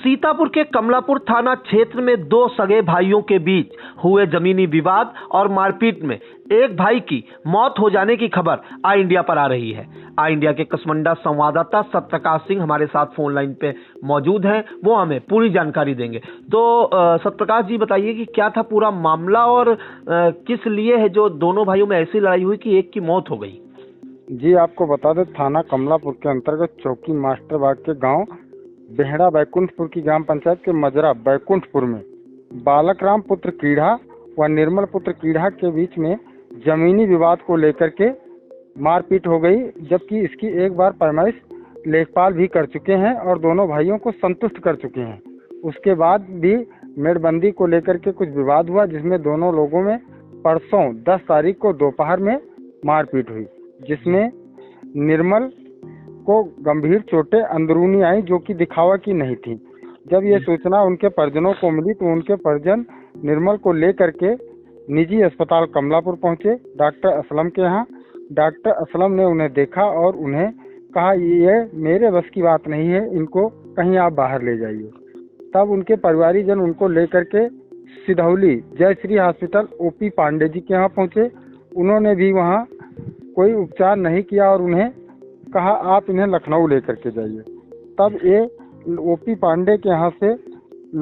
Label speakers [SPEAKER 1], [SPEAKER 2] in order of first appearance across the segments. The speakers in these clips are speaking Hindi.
[SPEAKER 1] सीतापुर के कमलापुर थाना क्षेत्र में दो सगे भाइयों के बीच हुए जमीनी विवाद और मारपीट में एक भाई की मौत हो जाने की खबर आई इंडिया पर आ रही है। आई इंडिया के कसमंडा संवाददाता सत्यप्रकाश सिंह हमारे साथ फोन लाइन पे मौजूद हैं, वो हमें पूरी जानकारी देंगे। तो सत्यप्रकाश जी बताइए कि क्या था पूरा मामला और किस लिए है जो दोनों भाइयों में ऐसी लड़ाई हुई कि एक की मौत हो गई।
[SPEAKER 2] जी, आपको बता दें, थाना कमलापुर के अंतर्गत चौकी मास्टर बाग के गांव बेहड़ा बैकुंठपुर की ग्राम पंचायत के मजरा बैकुंठपुर में बालक राम पुत्र कीढ़ा व निर्मल पुत्र कीढ़ा के बीच में जमीनी विवाद को लेकर के मारपीट हो गई, जबकि इसकी एक बार पैमाइश लेखपाल भी कर चुके हैं और दोनों भाइयों को संतुष्ट कर चुके हैं। उसके बाद भी मेड़बंदी को लेकर के कुछ विवाद हुआ, जिसमें दोनों लोगों में परसों 10 तारीख को दोपहर में मारपीट हुई, जिसमें निर्मल को गंभीर चोटें अंदरूनी आई जो कि दिखावा की नहीं थी। जब ये सूचना उनके परिजनों को मिली तो उनके परिजन निर्मल को लेकर के निजी अस्पताल कमलापुर पहुंचे डॉक्टर असलम के यहाँ। डॉक्टर असलम ने उन्हें देखा और उन्हें कहा, ये मेरे बस की बात नहीं है, इनको कहीं आप बाहर ले जाइए। तब उनके परिवारीजन उनको लेकर के सिधौली जयश्री हॉस्पिटल ओपी पांडे जी के यहाँ पहुंचे। उन्होंने भी वहाँ कोई उपचार नहीं किया और उन्हें कहा, आप इन्हें लखनऊ लेकर के जाइए। तब ये ओपी पांडे के यहाँ से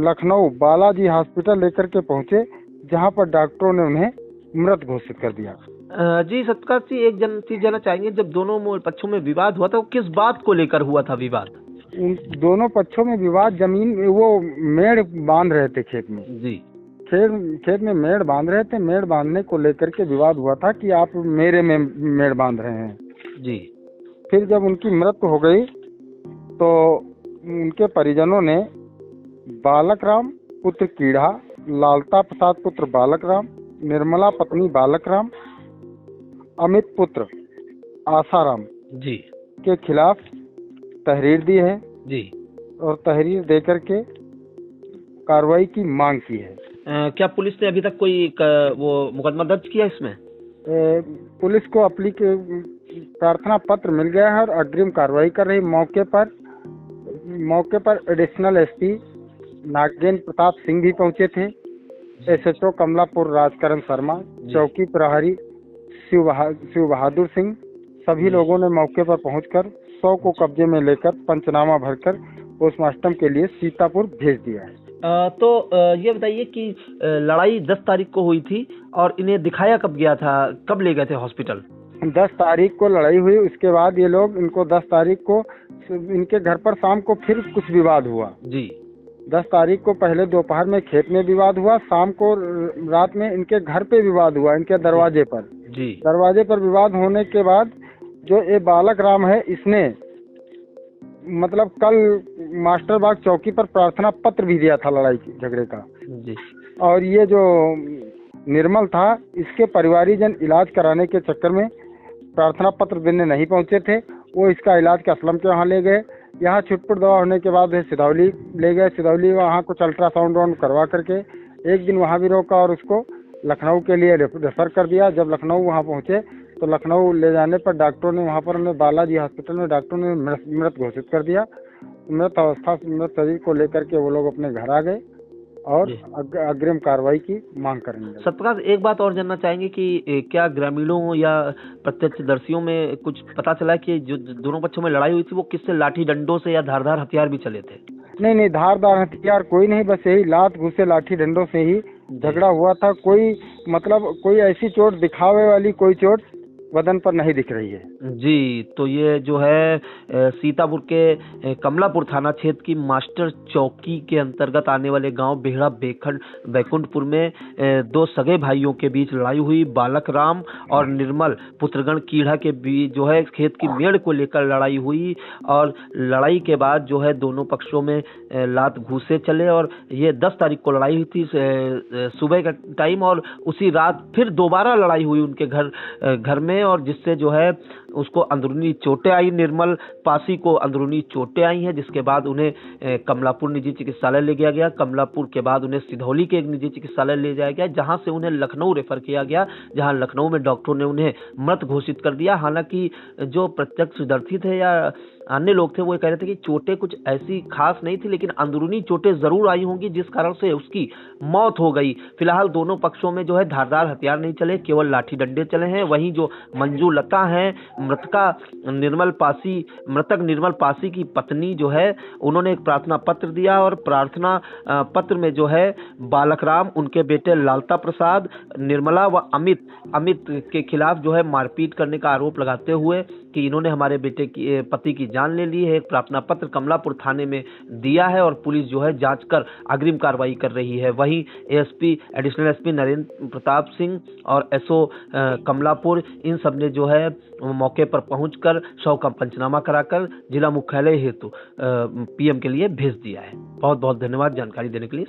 [SPEAKER 2] लखनऊ बालाजी हॉस्पिटल लेकर के पहुंचे, जहां पर डॉक्टरों ने उन्हें मृत घोषित कर दिया।
[SPEAKER 1] जी सत्कार जी, एक चीज जानना चाहेंगे, जब दोनों पक्षों में विवाद हुआ था वो किस बात को लेकर हुआ था विवाद?
[SPEAKER 2] उन दोनों पक्षों में विवाद जमीन, वो मेड़ बांध रहे थे खेत में।
[SPEAKER 1] जी,
[SPEAKER 2] खेत में मेड़ बांध रहे थे। मेड़ बांधने को लेकर के विवाद हुआ था कि आप मेरे में मेड़ बांध रहे हैं।
[SPEAKER 1] जी।
[SPEAKER 2] फिर जब उनकी मृत्यु हो गई तो उनके परिजनों ने बालक राम पुत्र कीढ़ा, लालता प्रसाद पुत्र बालक राम, निर्मला पत्नी बालक राम, अमित पुत्र आसाराम
[SPEAKER 1] जी
[SPEAKER 2] के खिलाफ तहरीर दी है।
[SPEAKER 1] जी।
[SPEAKER 2] और तहरीर देकर के कार्रवाई की मांग की है।
[SPEAKER 1] क्या पुलिस ने अभी तक कोई वो मुकदमा दर्ज किया इसमें?
[SPEAKER 2] पुलिस को प्रार्थना पत्र मिल गया है और अग्रिम कार्रवाई कर रही। मौके पर एडिशनल एसपी नागेंद्र प्रताप सिंह भी पहुंचे थे, एसएचओ कमलापुर राजकरण शर्मा, चौकी प्रहरी शिव बहादुर सिंह, सभी लोगों ने मौके पर पहुंचकर 100 को कब्जे में लेकर पंचनामा भरकर पोस्टमार्टम के लिए सीतापुर भेज दिया है।
[SPEAKER 1] तो ये बताइए कि लड़ाई 10 तारीख को हुई थी और इन्हें दिखाया कब गया था, कब ले गए थे हॉस्पिटल?
[SPEAKER 2] 10 तारीख को लड़ाई हुई। उसके बाद ये लोग इनको 10 तारीख को इनके घर पर शाम को फिर कुछ विवाद हुआ।
[SPEAKER 1] जी।
[SPEAKER 2] 10 तारीख को पहले दोपहर में खेत में विवाद हुआ, शाम को रात में इनके घर पे विवाद हुआ, इनके दरवाजे पर।
[SPEAKER 1] जी।
[SPEAKER 2] दरवाजे पर विवाद होने के बाद जो ये बालक राम है, इसने मतलब कल मास्टर बाग चौकी पर प्रार्थना पत्र भी दिया था लड़ाई की झगड़े का।
[SPEAKER 1] जी।
[SPEAKER 2] और ये जो निर्मल था, इसके परिवारीजन इलाज कराने के चक्कर में प्रार्थना पत्र देने नहीं पहुंचे थे। वो इसका इलाज के असलम के वहाँ ले गए। यहाँ छुटपुट दवा होने के बाद सिधौली ले गए। सिधौली वहाँ कुछ अल्ट्रासाउंड करवा करके एक दिन वहाँ भी रोका और उसको लखनऊ के लिए रेफर कर दिया। जब लखनऊ वहाँ पहुँचे तो लखनऊ ले जाने पर डॉक्टरों ने वहाँ पर हमें बालाजी हॉस्पिटल में डॉक्टरों ने मृत घोषित कर दिया। मृत अवस्था मृत शरीर को लेकर के वो लोग अपने घर आ गए और अग्रिम कार्रवाई की मांग करेंगे।
[SPEAKER 1] सत्यप्रकाश, एक बात और जानना चाहेंगे कि क्या ग्रामीणों या प्रत्यक्षदर्शियों में कुछ पता चला कि जो दोनों पक्षों में लड़ाई हुई थी वो किससे, लाठी डंडों से या धारदार हथियार भी चले थे?
[SPEAKER 2] नहीं, धारदार हथियार कोई नहीं, बस यही लात घुसे लाठी डंडों से ही झगड़ा हुआ था। कोई ऐसी चोट दिखावे वाली कोई चोट बदन पर नहीं दिख रही है।
[SPEAKER 1] जी। तो ये जो है सीतापुर के कमलापुर थाना क्षेत्र की मास्टर चौकी के अंतर्गत आने वाले गांव बेहड़ा बैकुंठपुर में दो सगे भाइयों के बीच लड़ाई हुई। बालक राम और निर्मल पुत्रगण कीढ़ा के बीच जो है खेत की मेड़ को लेकर लड़ाई हुई और लड़ाई के बाद जो है दोनों पक्षों में लात घूसे चले और ये 10 तारीख को लड़ाई हुई थी सुबह का टाइम, और उसी रात फिर दोबारा लड़ाई हुई उनके घर में, और जिससे जो है उसको अंदरूनी चोटें आई, निर्मल पासी को अंदरूनी चोटें आई हैं, जिसके बाद उन्हें कमलापुर निजी चिकित्सालय ले गया गया। कमलापुर के बाद उन्हें सिधौली के एक निजी चिकित्सालय ले जाया गया, जहां से उन्हें लखनऊ रेफर किया गया, जहां लखनऊ में डॉक्टरों ने उन्हें मृत घोषित कर दिया। हालांकि जो प्रत्यक्षदर्शी थे या अन्य लोग थे वो कह रहे थे कि चोटें कुछ ऐसी खास नहीं थी, लेकिन अंदरूनी चोटें जरूर आई होंगी जिस कारण से उसकी मौत हो गई। फिलहाल दोनों पक्षों में जो है धारदार हथियार नहीं चले, केवल लाठी डंडे चले हैं। वहीं जो मंजू लता है, मृतक निर्मल पासी की पत्नी जो है, उन्होंने एक प्रार्थना पत्र दिया और प्रार्थना पत्र में जो है बालकराम, उनके बेटे लालता प्रसाद, निर्मला व अमित के खिलाफ जो है मारपीट करने का आरोप लगाते हुए कि इन्होंने हमारे बेटे की पति की जान ले ली है, एक प्रार्थना पत्र कमलापुर थाने में दिया है और पुलिस जो है जांच कर अग्रिम कार्रवाई कर रही है। वहीं एडिशनल एसपी नरेंद्र प्रताप सिंह और एसओ कमलापुर, इन सब ने जो है मौके पर पहुंचकर शव का पंचनामा कराकर जिला मुख्यालय हेतु पीएम के लिए भेज दिया है। बहुत बहुत धन्यवाद जानकारी देने के लिए।